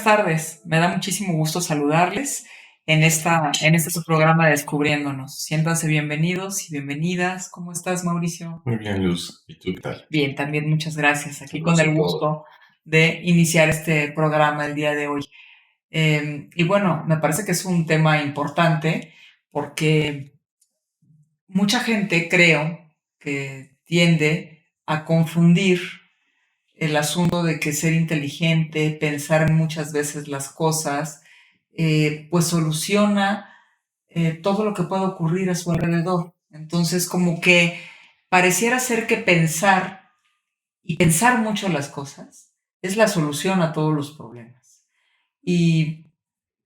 tardes. Me da muchísimo gusto saludarles en este su programa Descubriéndonos. Siéntanse bienvenidos y bienvenidas. ¿Cómo estás, Mauricio? Muy bien, Luz. ¿Y tú qué tal? Bien, también muchas gracias. Aquí con Saludos el a todos. gusto de iniciar este programa el día de hoy. Y bueno, me parece que es un tema importante porque mucha gente, creo, que tiende a confundir el asunto de que ser inteligente, pensar muchas veces las cosas, pues soluciona todo lo que pueda ocurrir a su alrededor. Entonces, como que pareciera ser que pensar y pensar mucho las cosas es la solución a todos los problemas. Y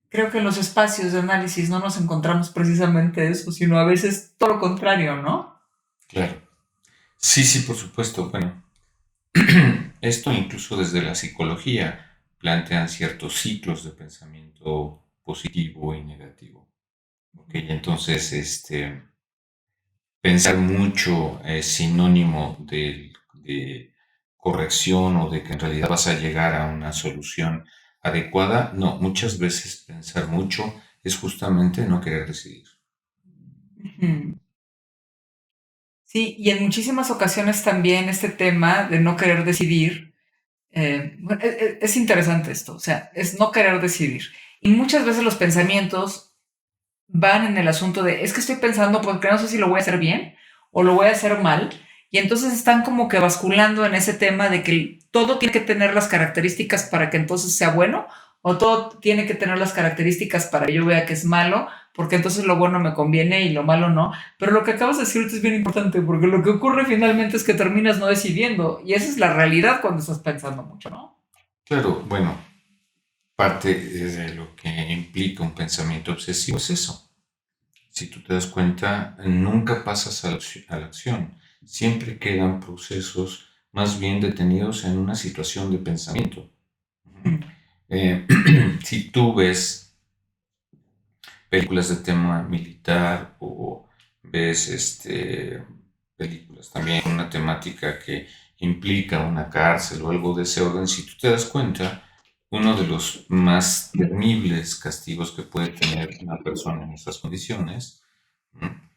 creo que en los espacios de análisis no nos encontramos precisamente eso, sino a veces todo lo contrario, ¿no? Claro. Sí, sí, por supuesto. Bueno, esto incluso desde la psicología plantean ciertos ciclos de pensamiento positivo y negativo. Ok, entonces, pensar mucho es sinónimo de corrección o de que en realidad vas a llegar a una solución adecuada. No, muchas veces pensar mucho es justamente no querer decidir. Ujú. Sí, y en muchísimas ocasiones también este tema de no querer decidir, bueno, es interesante esto, o sea, es no querer decidir. Y muchas veces los pensamientos van en el asunto de, es que estoy pensando porque no sé si lo voy a hacer bien o lo voy a hacer mal. Y entonces están como que basculando en ese tema de que todo tiene que tener las características para que entonces sea bueno o todo tiene que tener las características para que yo vea que es malo, porque entonces lo bueno me conviene y lo malo no. Pero lo que acabas de decir ahorita es bien importante, porque lo que ocurre finalmente es que terminas no decidiendo y esa es la realidad cuando estás pensando mucho, ¿no? Claro, bueno, parte de lo que implica un pensamiento obsesivo es eso. Si tú te das cuenta, nunca pasas a la acción. Siempre quedan procesos más bien detenidos en una situación de pensamiento. Ujú. Mm. Si tú ves películas de tema militar o ves películas también con una temática que implica una cárcel o algo de ese orden, si tú te das cuenta, uno de los más temibles castigos que puede tener una persona en estas condiciones, ¿no?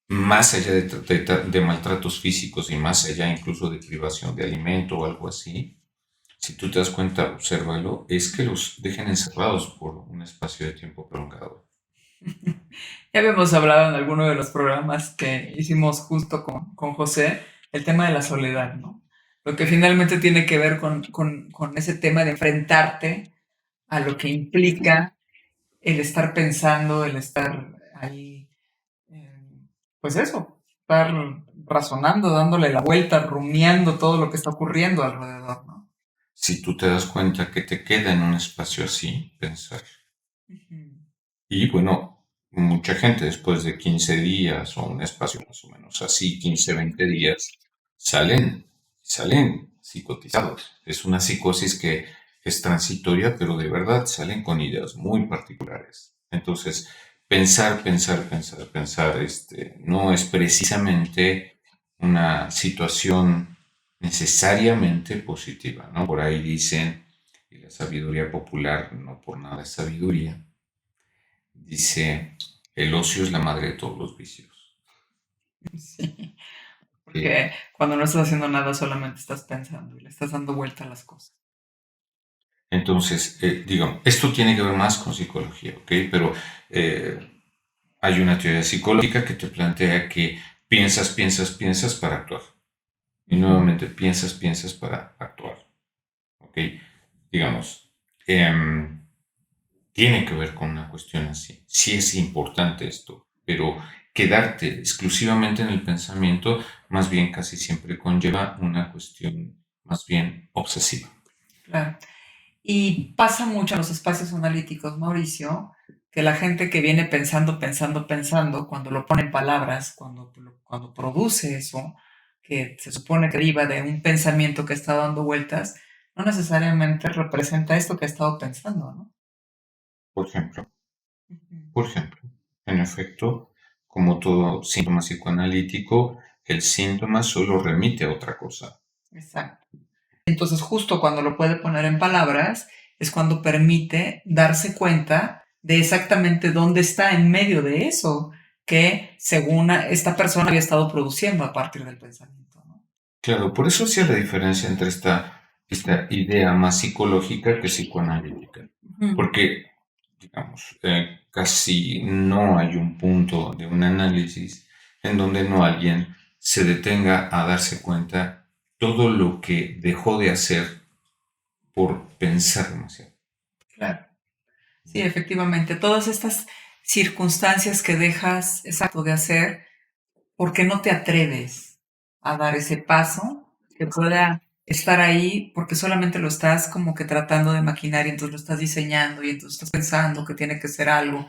Más allá de maltratos físicos y más allá incluso de privación de alimento o algo así, si tú te das cuenta, obsérvalo, es que los dejen encerrados por un espacio de tiempo prolongado. Ya habíamos hablado en alguno de los programas que hicimos justo con José, el tema de la soledad, ¿no? Lo que finalmente tiene que ver con ese tema de enfrentarte a lo que implica el estar pensando, el estar ahí, pues eso, estar razonando, dándole la vuelta, rumiando todo lo que está ocurriendo alrededor, ¿no? Si tú te das cuenta que te queda en un espacio así, pensar. Ujú. Y bueno, mucha gente después de 15 días o un espacio más o menos así, 15 20 días, salen psicotizados. Es una psicosis que es transitoria, pero de verdad salen con ideas muy particulares. Entonces, pensar, no es precisamente una situación necesariamente positiva, ¿no? Por ahí dicen, y la sabiduría popular no por nada es sabiduría, dice, el ocio es la madre de todos los vicios. Sí, Eh, porque cuando no estás haciendo nada solamente estás pensando y le estás dando vuelta a las cosas. entonces, digamos, esto tiene que ver más con psicología, ¿ok? Pero hay una teoría psicológica que te plantea que piensas para actuar. Y Ujú. nuevamente piensas para actuar, ¿ok? Digamos, em, tiene que ver con una cuestión así. Sí es importante esto, pero quedarte exclusivamente en el pensamiento más bien casi siempre conlleva una cuestión más bien obsesiva. Claro. Y pasa mucho en los espacios analíticos, Mauricio, que la gente que viene pensando, pensando, pensando, cuando lo pone en palabras, cuando produce eso, que se supone que deriva de un pensamiento que está dando vueltas, no necesariamente representa esto que ha estado pensando, ¿no? Por ejemplo, Ujú. por ejemplo, en efecto, como todo síntoma psicoanalítico, el síntoma solo remite a otra cosa. Exacto. Entonces, justo cuando lo puede poner en palabras, es cuando permite darse cuenta de exactamente dónde está en medio de eso que según esta persona había estado produciendo a partir del pensamiento, ¿no? Claro, por eso hacía la diferencia entre esta idea más psicológica que psicoanalítica. Ujú. Porque, digamos, casi no hay un punto de un análisis en donde no alguien se detenga a darse cuenta todo lo que dejó de hacer por pensar demasiado. Claro. Sí, efectivamente. Todas estas circunstancias que dejas, exacto, de hacer, porque no te atreves a dar ese paso que pueda estar ahí, porque solamente lo estás como que tratando de maquinar y entonces lo estás diseñando y entonces estás pensando que tiene que ser algo.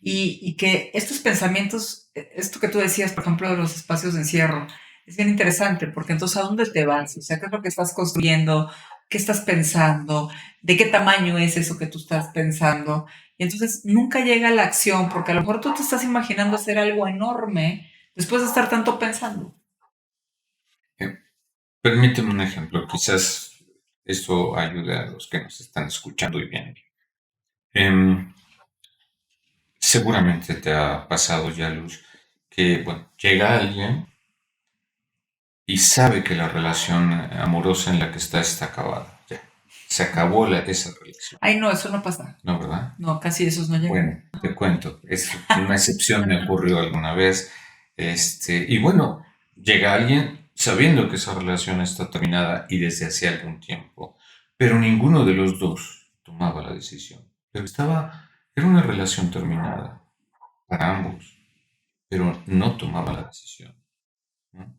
Y que estos pensamientos, esto que tú decías, por ejemplo, de los espacios de encierro, es bien interesante, porque entonces ¿a dónde te vas? O sea, ¿qué es lo que estás construyendo? ¿Qué estás pensando? ¿De qué tamaño es eso que tú estás pensando? Y entonces nunca llega la acción, porque a lo mejor tú te estás imaginando hacer algo enorme después de estar tanto pensando. Eh, Permíteme un ejemplo, quizás esto ayude a los que nos están escuchando y viendo. Em, Seguramente te ha pasado ya, Luz, que bueno, llega alguien y sabe que la relación amorosa en la que está acabada. Ya, se acabó esa relación. Ay, no, eso no pasa. ¿No, verdad? No, casi esos no llegan. Bueno, te cuento, es una excepción, me ocurrió alguna vez. Y bueno, llega alguien sabiendo que esa relación está terminada y desde hace algún tiempo, pero ninguno de los dos tomaba la decisión. Era una relación terminada para ambos, pero no tomaba la decisión, ¿no?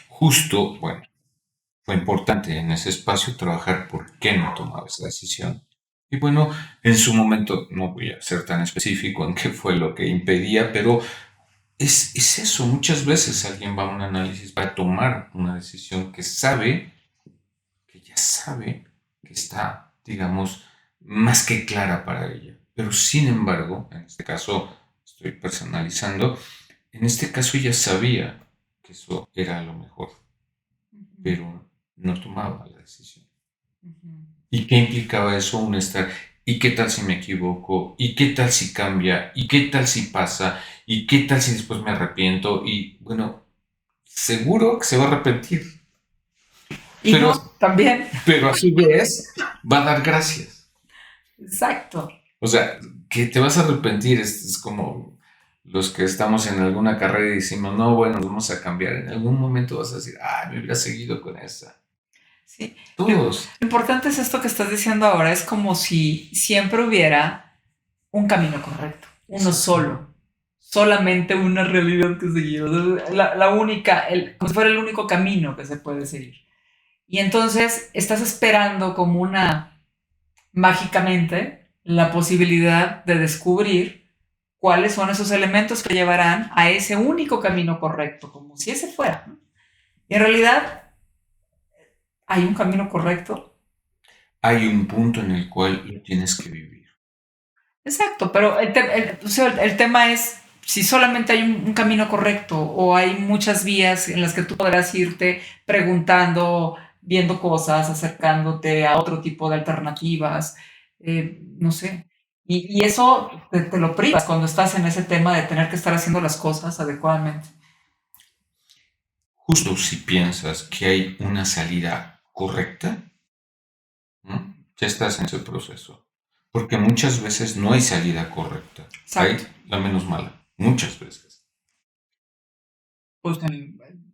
Justo, bueno, fue importante en ese espacio trabajar por qué no tomaba esa decisión. Y bueno, en su momento no voy a ser tan específico en qué fue lo que impedía, pero es eso. Muchas veces alguien va a un análisis para tomar una decisión que ya sabe que está, digamos, más que clara para ella. Pero sin embargo, en este caso estoy personalizando, en este caso ella sabía que eso era lo mejor, Ujú, pero no tomaba la decisión. ujú. ¿Y qué implicaba eso? Un estar, ¿y qué tal si me equivoco? ¿Y qué tal si cambia? ¿Y qué tal si pasa? ¿Y qué tal si después me arrepiento? Y bueno, seguro que se va a arrepentir, Y pero, no, también. pero a su vez va a dar gracias. Exacto. O sea, que te vas a arrepentir es como los que estamos en alguna carrera y decimos, no, bueno, vamos a cambiar. En algún momento vas a decir, ah, me hubiera seguido con esa. Sí. Todos. Lo importante es esto que estás diciendo ahora, es como si siempre hubiera un camino correcto, uno Exacto. solo, solamente una realidad que seguir, la única, como si fuera el único camino que se puede seguir. Y entonces estás esperando como una, mágicamente, la posibilidad de descubrir cuáles son esos elementos que llevarán a ese único camino correcto, como si ese fuera, ¿no? Y en realidad hay un camino correcto. Hay un punto en el cual lo tienes que vivir. Exacto, pero o sea, el tema es si solamente hay un camino correcto o hay muchas vías en las que tú podrás irte preguntando, viendo cosas, acercándote a otro tipo de alternativas, no sé. Y eso te lo privas cuando estás en ese tema de tener que estar haciendo las cosas adecuadamente. Justo si piensas que hay una salida correcta, ¿no? Ya estás en ese proceso. Porque muchas veces no hay salida correcta. Hay Exacto. la menos mala. Muchas veces. Pues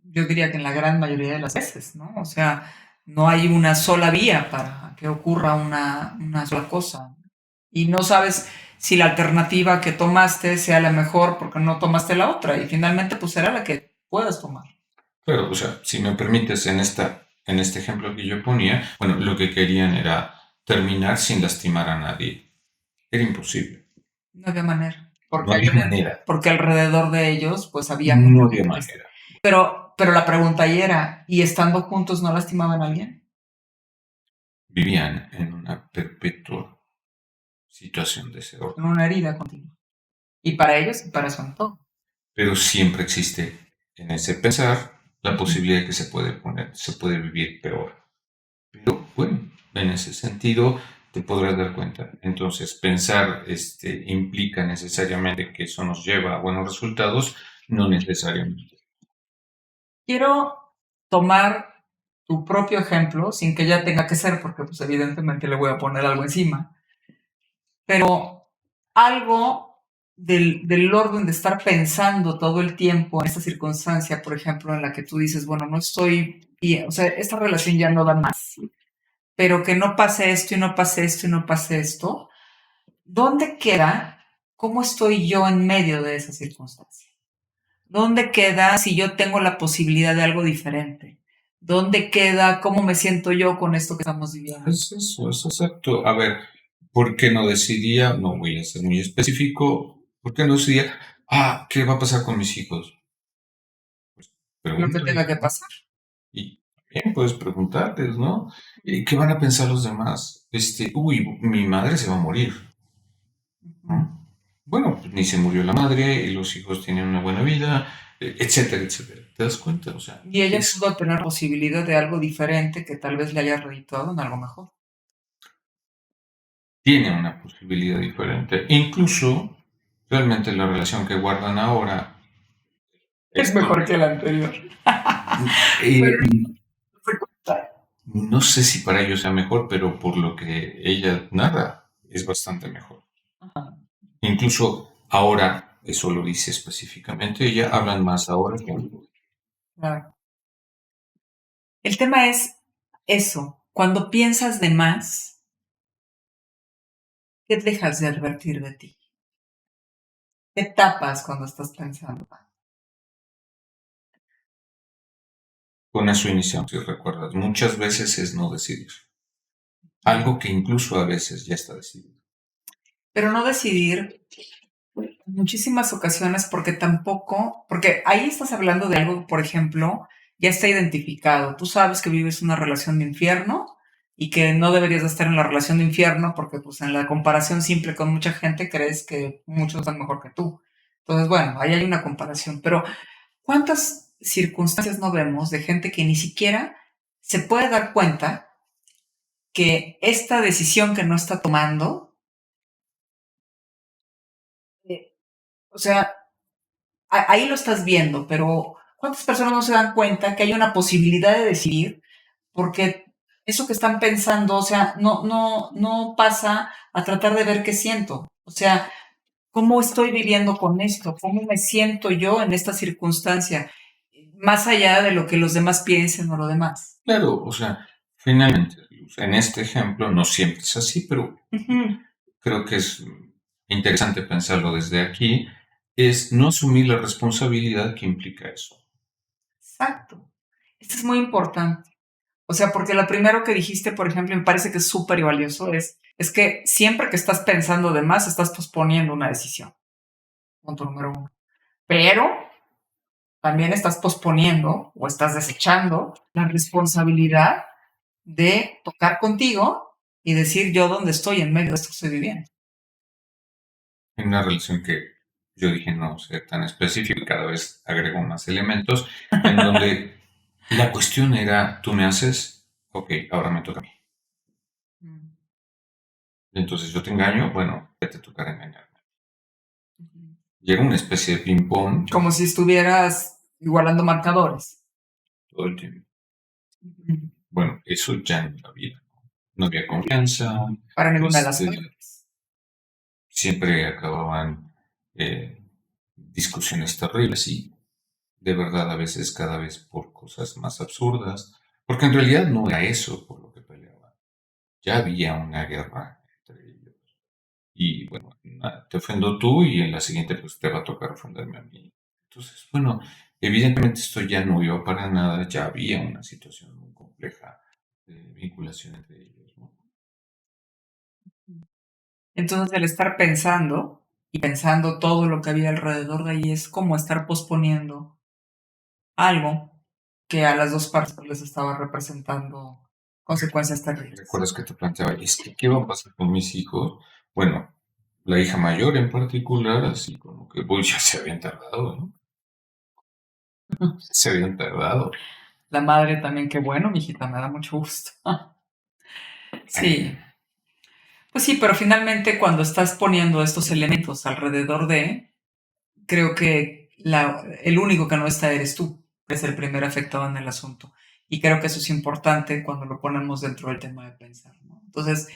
yo diría que en la gran mayoría de las veces, ¿no? O sea, no hay una sola vía para que ocurra una sola cosa. Y no sabes si la alternativa que tomaste sea la mejor porque no tomaste la otra y finalmente pues será la que puedas tomar. Pero, o sea, si me permites, en este ejemplo que yo ponía, bueno, lo que querían era terminar sin lastimar a nadie. Era imposible. No había manera. No había manera. Porque alrededor de ellos pues había mucha No había gente que... manera. Pero la pregunta ahí era, ¿y estando juntos no lastimaban a alguien? Vivían en una perpetua situación de ese En orden. una herida continua. Y para ellos y para su entorno. Pero siempre existe en ese pensar la posibilidad de que se puede vivir peor. Pero bueno, en ese sentido te podrás dar cuenta. Entonces, pensar implica necesariamente que eso nos lleva a buenos resultados, no necesariamente. Quiero tomar tu propio ejemplo, sin que ya tenga que ser, porque pues evidentemente le voy a poner algo encima, pero algo del orden de estar pensando todo el tiempo en esta circunstancia, por ejemplo, en la que tú dices, bueno, no estoy bien, o sea, esta relación ya no da más, pero que no pase esto y no pase esto y no pase esto, ¿dónde queda cómo estoy yo en medio de esa circunstancia? ¿Dónde queda si yo tengo la posibilidad de algo diferente? ¿Dónde queda cómo me siento yo con esto que estamos viviendo? Es eso, es exacto. A ver, ¿por qué no decidía? No voy a ser muy específico. ¿Por qué no decidía? ¿Qué va a pasar con mis hijos? Lo que Pregúntale. tenga que pasar. Y bien, puedes preguntarles, ¿no? ¿Qué van a pensar los demás? Mi madre se va a morir, ¿no? Bueno, pues ni se murió la madre, y los hijos tienen una buena vida, etcétera, etcétera. ¿Te das cuenta? O sea, Y ella pudo tener posibilidad de algo diferente que tal vez le haya redituado en algo mejor. tiene una posibilidad diferente. Incluso, realmente la relación que guardan ahora, Es esto, mejor que la anterior. eh, Pero no fue contar. no sé si para ellos sea mejor, pero por lo que ella narra, es bastante mejor. Ajá, Incluso ahora, eso lo dice específicamente, ella hablan más ahora que antes. claro. El tema es eso. Cuando piensas de más, ¿qué dejas de advertir de ti? ¿Qué tapas cuando estás pensando? Con eso iniciamos, si recuerdas. Muchas veces es no decidir. Algo que incluso a veces ya está decidido. Pero no decidir en muchísimas ocasiones porque tampoco, porque ahí estás hablando de algo, por ejemplo, ya está identificado. Tú sabes que vives una relación de infierno y que no deberías de estar en la relación de infierno porque pues en la comparación simple con mucha gente crees que muchos están mejor que tú. Entonces, bueno, ahí hay una comparación. Pero ¿cuántas circunstancias no vemos de gente que ni siquiera se puede dar cuenta que esta decisión que no está tomando, eh, o sea, ahí lo estás viendo, pero ¿cuántas personas no se dan cuenta que hay una posibilidad de decidir? Porque eso que están pensando, o sea, no pasa a tratar de ver qué siento. O sea, ¿cómo estoy viviendo con esto? ¿Cómo me siento yo en esta circunstancia? Más allá de lo que los demás piensen o lo demás. Claro, o sea, finalmente, en este ejemplo no siempre es así, pero Ujú, creo que es interesante pensarlo desde aquí, es no asumir la responsabilidad que implica eso. exacto. Esto es muy importante. O sea, porque lo primero que dijiste, por ejemplo, me parece que es súper valioso, es que siempre que estás pensando de más, estás posponiendo una decisión. Punto número uno. Pero también estás posponiendo o estás desechando la responsabilidad de tocar contigo y decir yo dónde estoy en medio de esto que estoy viviendo. En una relación que yo dije no ser tan específico y cada vez agrego más elementos, en donde la cuestión era, tú me haces, ok, ahora me toca a mí. Mm. Entonces yo te engaño, bueno, ya te tocará engañarme. Ujú. Y era una especie de ping-pong Como si estuvieras igualando marcadores. todo el tiempo. Ujú. Bueno, eso ya en la vida. No había confianza, Para ninguna de las este, partes. siempre acababan discusiones terribles y de verdad a veces cada vez por cosas más absurdas, porque en realidad no era eso por lo que peleaban. Ya había una guerra entre ellos. Y bueno, te ofendo tú y en la siguiente pues te va a tocar ofenderme a mí. Entonces, bueno, evidentemente esto ya no iba para nada, ya había una situación muy compleja de vinculación entre ellos, ¿no? Entonces, el estar pensando y pensando todo lo que había alrededor de ahí es como estar posponiendo algo que a las dos partes les estaba representando consecuencias terribles. ¿Recuerdas que te planteaba, es que qué va a pasar con mis hijos? Bueno, la hija mayor en particular, así como que, uy, ya se habían tardado, ¿no? Se habían tardado. La madre también, qué bueno, mijita, me da mucho gusto. Eh, Sí, Pues sí, pero finalmente cuando estás poniendo estos elementos alrededor de, creo que el único que no está eres tú, es el primer afectado en el asunto. Y creo que eso es importante cuando lo ponemos dentro del tema de pensar, ¿no? Entonces,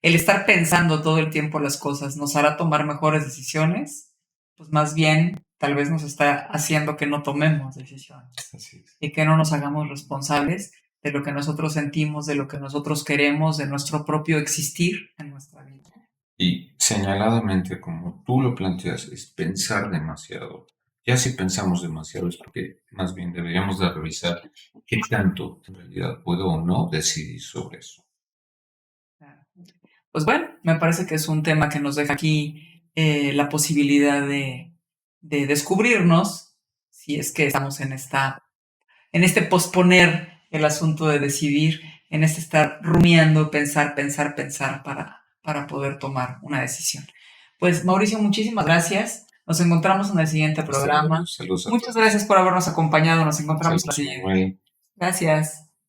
el estar pensando todo el tiempo las cosas nos hará tomar mejores decisiones, pues más bien tal vez nos está haciendo que no tomemos decisiones Así es. y que no nos hagamos responsables de lo que nosotros sentimos, de lo que nosotros queremos, de nuestro propio existir en nuestra vida. Y señaladamente, como tú lo planteas, es pensar demasiado. Ya si pensamos demasiado es porque más bien deberíamos de revisar qué tanto en realidad puedo o no decidir sobre eso. Pues bueno, me parece que es un tema que nos deja aquí la posibilidad de descubrirnos si es que estamos en este posponer el asunto de decidir, en este estar rumiando, pensar, pensar, pensar para poder tomar una decisión. Pues Mauricio, muchísimas gracias. Nos encontramos en el siguiente Hasta luego. programa. Saludos a Muchas todos. gracias por habernos acompañado. Nos encontramos en la Saludos, siguiente. Manuel. Gracias.